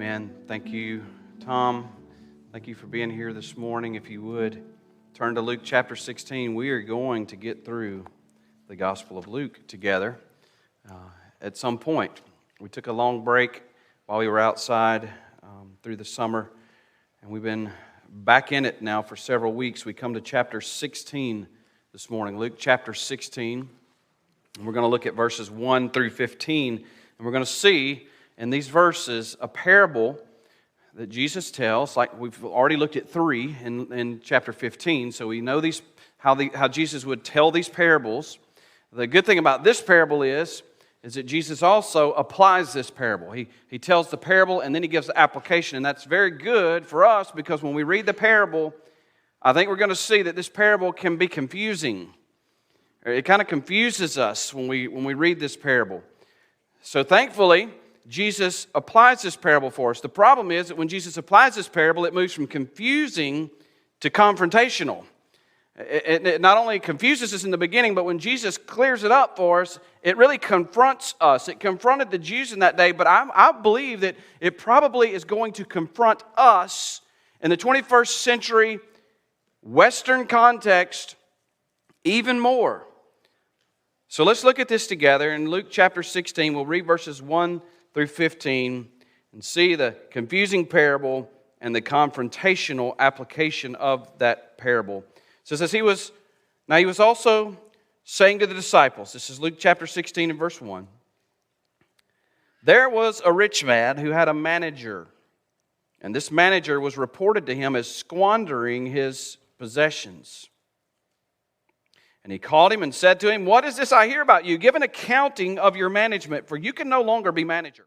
Amen. Thank you, Tom. Thank you for being here this morning. If you would, turn to Luke chapter 16. We are going to get through the Gospel of Luke together at some point. We took a long break while we were outside through the summer, and we've been back in it now for several weeks. We come to chapter 16 this morning, Luke chapter 16, and we're going to look at verses 1 through 15, and we're going to see in these verses a parable that Jesus tells. Like we've already looked at 3 in chapter 15, so we know how Jesus would tell these parables. The good thing about this parable is that Jesus also applies this parable. He tells the parable and then he gives the application, and that's very good for us because when we read the parable, I think we're going to see that this parable can be confusing. It kind of confuses us when we read this parable. So thankfully, Jesus applies this parable for us. The problem is that when Jesus applies this parable, it moves from confusing to confrontational. It not only confuses us in the beginning, but when Jesus clears it up for us, it really confronts us. It confronted the Jews in that day, but I believe that it probably is going to confront us in the 21st century Western context even more. So let's look at this together. In Luke chapter 16, we'll read verses 1 through 15 and see the confusing parable and the confrontational application of that parable. So it says he was also saying to the disciples, this is Luke chapter 16 and verse 1, there was a rich man who had a manager, and this manager was reported to him as squandering his possessions. And he called him and said to him, what is this I hear about you? Give an accounting of your management, for you can no longer be manager.